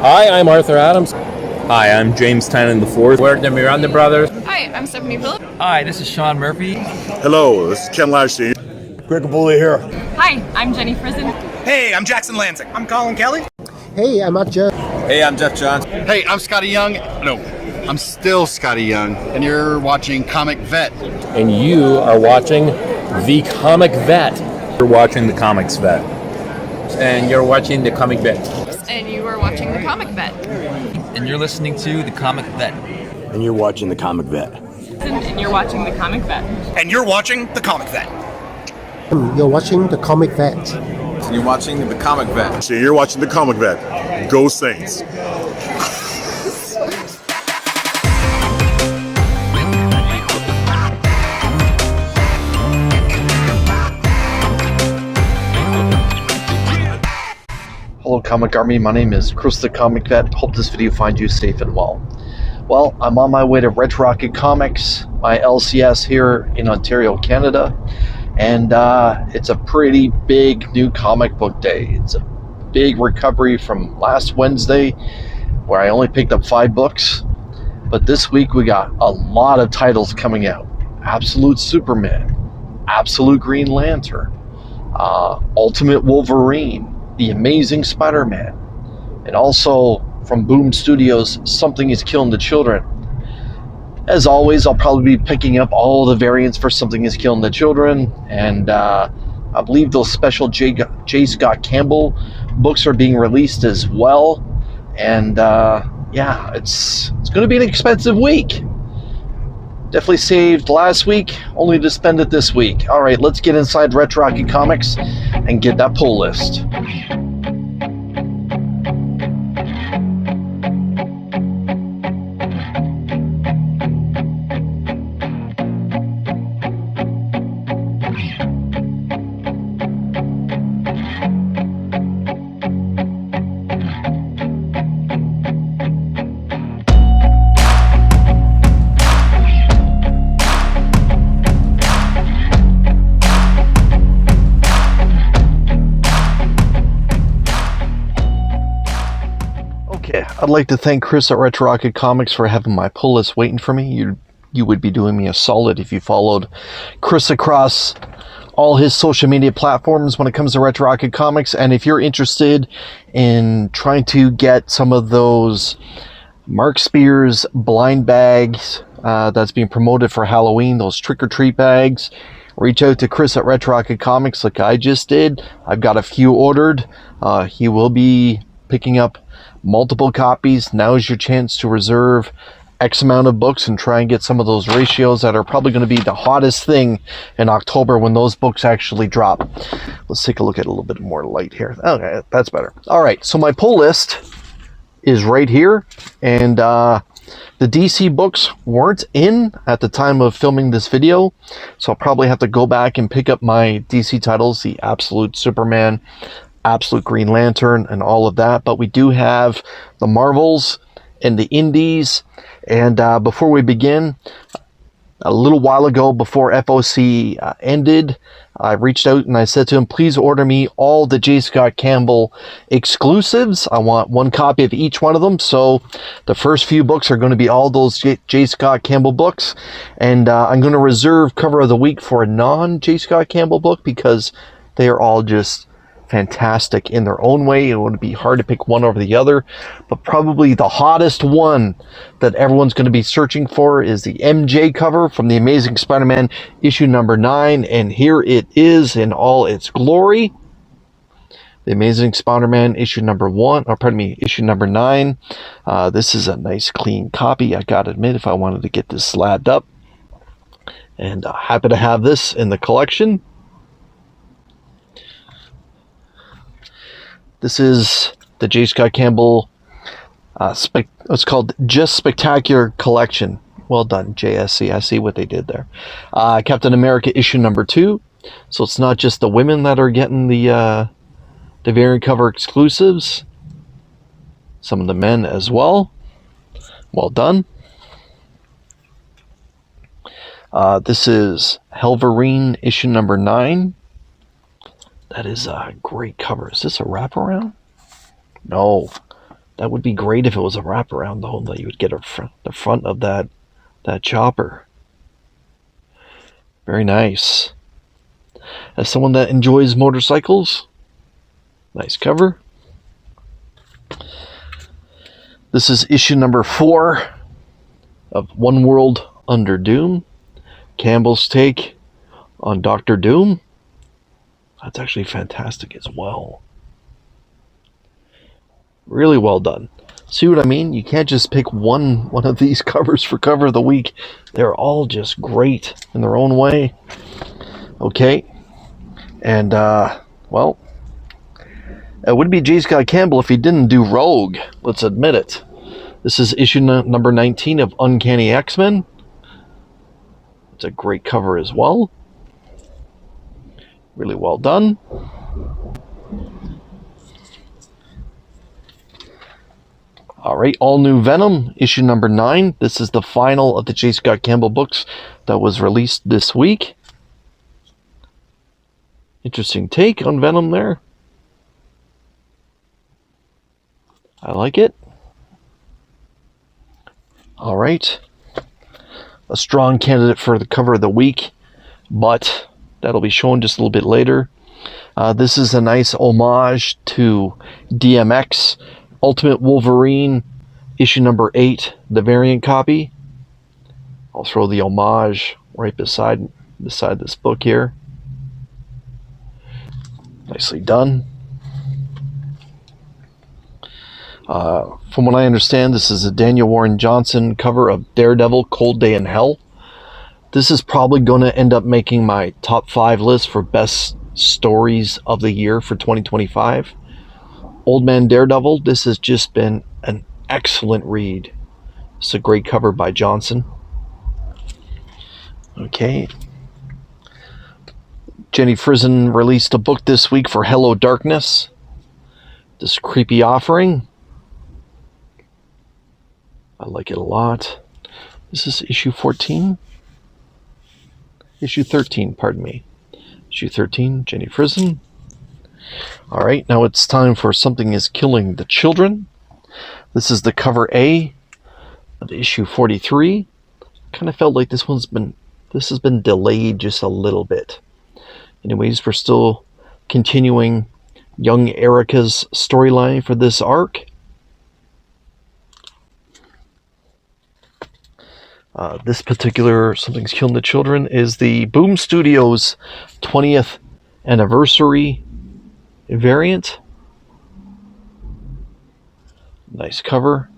Hi, I'm Arthur Adams. Hi, I'm James Tynan IV. We're the Miranda Brothers. Hi, I'm Stephanie Phillips. Hi, this is Sean Murphy. Hello, this is Ken Lashley. Greg Bully here. Hi, I'm Jenny Frizen. Hey, I'm Jackson Lansing. I'm Colin Kelly. Hey, I'm Matt Jeff. Hey, I'm Jeff Johnson. Hey, I'm Scotty Young. No, I'm still Scotty Young, and you're watching Comic Vet. And you are watching The Comic Vet. You're watching The Comics Vet. And you're watching The Comic Vet. And you are watching The Comic Vet. And you're listening to The Comic Vet. And you're watching The Comic Vet. And you're watching The Comic Vet. And you're watching The Comic Vet. You're watching The Comic Vet. And you're watching The Comic Vet. So you're watching the Comic Vet. Go Saints. Hello Comic Army, my name is Chris the Comic Vet. Hope this video finds you safe and well. Well, I'm on my way to Red Rocket Comics, my LCS here in Ontario, Canada. And it's a pretty big new comic book day. It's a big recovery from last Wednesday where I only picked up 5 books. But this week we got a lot of titles coming out. Absolute Superman, Absolute Green Lantern, Ultimate Wolverine, The Amazing Spider-Man, and also from Boom Studios, Something is Killing the Children. As always, I'll probably be picking up all the variants for Something is Killing the Children, and I believe those special J. Scott Campbell books are being released as well. And yeah, it's going to be an expensive week. Definitely saved last week, only to spend it this week. All right, let's get inside Red Rocket Comics and get that pull list. I'd like to thank Chris at Retro Rocket Comics for having my pull list waiting for me. You would be doing me a solid if you followed Chris across all his social media platforms when it comes to Retro Rocket Comics. And if you're interested in trying to get some of those Mark Spears blind bags that's being promoted for Halloween, those trick-or-treat bags, reach out to Chris at Retro Rocket Comics like I just did. I've got a few ordered. He will be picking up multiple copies. Now is your chance to reserve X amount of books and try and get some of those ratios that are probably going to be the hottest thing in October when those books actually drop. Let's take a look at a little bit more light here. Okay, that's better. All right, so my pull list is right here, and the DC books weren't in at the time of filming this video, so I'll probably have to go back and pick up my DC titles, the Absolute Superman, Absolute Green Lantern, and all of that. But we do have the Marvels and the Indies. And before we begin, a little while ago before FOC ended, I reached out and I said to him, please order me all the J. Scott Campbell exclusives. I want 1 copy of each one of them. So the first few books are going to be all those J. Scott Campbell books. And I'm going to reserve cover of the week for a non-J. Scott Campbell book because they are all just fantastic in their own way. It would be hard to pick one over the other, but probably the hottest one that everyone's going to be searching for is the MJ cover from The Amazing Spider-Man issue number 9, and here it is in all its glory. The Amazing Spider-Man issue number 9. This is a nice clean copy, I gotta admit, if I wanted to get this slabbed up, and happy to have this in the collection. This is the J. Scott Campbell, it's called Just Spectacular Collection. Well done, JSC. I see what they did there. Captain America issue number 2. So it's not just the women that are getting the variant cover exclusives. Some of the men as well. Well done. This is Wolverine issue number 9. That is a great cover. Is this a wraparound? No. That would be great if it was a wraparound, though, that you would get the front of that chopper. Very nice. As someone that enjoys motorcycles, nice cover. This is issue number 4 of One World Under Doom. Campbell's take on Doctor Doom. That's actually fantastic as well. Really well done. See what I mean? You can't just pick one of these covers for cover of the week. They're all just great in their own way. Okay. And, well, it would be J. Scott Campbell if he didn't do Rogue. Let's admit it. This is issue number 19 of Uncanny X-Men. It's a great cover as well. Really well done. Alright, All New Venom, issue number 9. This is the final of the J. Scott Campbell books that was released this week. Interesting take on Venom there. I like it. Alright. A strong candidate for the cover of the week, but that'll be shown just a little bit later. This is a nice homage to DMX, Ultimate Wolverine, issue number 8, the variant copy. I'll throw the homage right beside this book here. Nicely done. From what I understand, this is a Daniel Warren Johnson cover of Daredevil, Cold Day in Hell. This is probably going to end up making my top 5 list for best stories of the year for 2025. Old Man Daredevil, this has just been an excellent read. It's a great cover by Johnson. Okay. Jenny Frison released a book this week for Hello Darkness. This creepy offering. I like it a lot. This is issue 14? Issue 13, pardon me. Issue 13, Jenny Frison. Alright, now it's time for Something is Killing the Children. This is the cover A of issue 43. Kind of felt like this has been delayed just a little bit. Anyways, we're still continuing young Erica's storyline for this arc. This particular Something's Killing the Children is the Boom Studios 20th anniversary variant. Nice cover.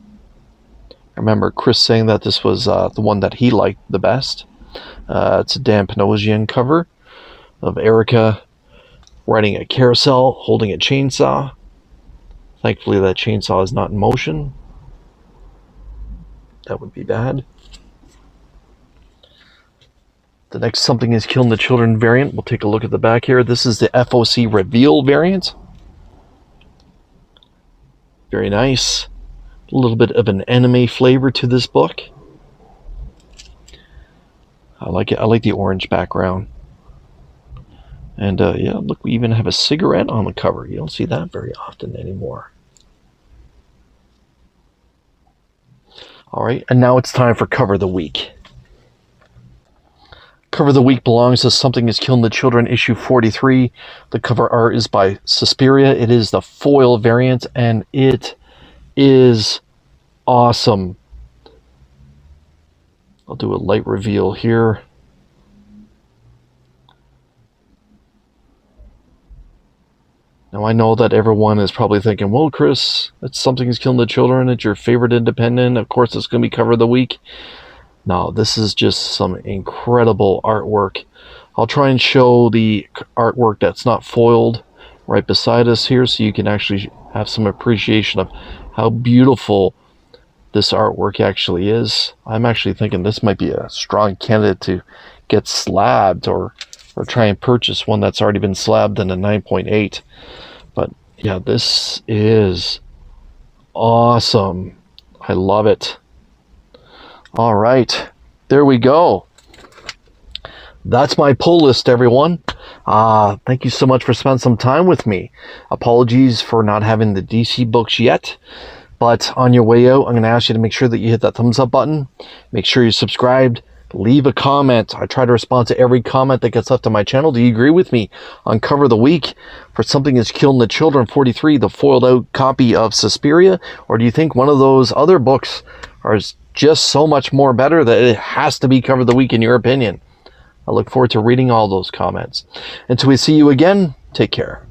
I remember Chris saying that this was the one that he liked the best. It's a Dan Panosian cover of Erica riding a carousel, holding a chainsaw. Thankfully that chainsaw is not in motion. That would be bad. The next Something is Killing the Children variant, we'll take a look at the back here. This is the FOC Reveal variant. Very nice. A little bit of an anime flavor to this book. I like it. I like the orange background. And yeah, look, we even have a cigarette on the cover. You don't see that very often anymore. Alright, and now it's time for Cover of the Week. Cover of the Week belongs to Something is Killing the Children, issue 43. The cover art is by Suspiria. It is the foil variant, and it is awesome. I'll do a light reveal here. Now I know that everyone is probably thinking, well, Chris, it's Something is Killing the Children. It's your favorite independent. Of course, it's going to be Cover of the Week. No, this is just some incredible artwork. I'll try and show the artwork that's not foiled right beside us here so you can actually have some appreciation of how beautiful this artwork actually is. I'm actually thinking this might be a strong candidate to get slabbed or try and purchase one that's already been slabbed in a 9.8. But yeah, this is awesome. I love it. All right, there we go. That's my pull list, everyone. Thank you so much for spending some time with me. Apologies for not having the DC books yet, But on your way out, I'm going to ask you to make sure that you hit that thumbs up button. Make sure you're subscribed. Leave a comment. I try to respond to every comment that gets left on my channel. Do you agree with me on Cover of the Week for Something Is Killing the Children 43, the foiled out copy of Suspiria? Or do you think one of those other books are just so much more better that it has to be Cover of the Week in your opinion? I look forward to reading all those comments. Until we see you again, take care.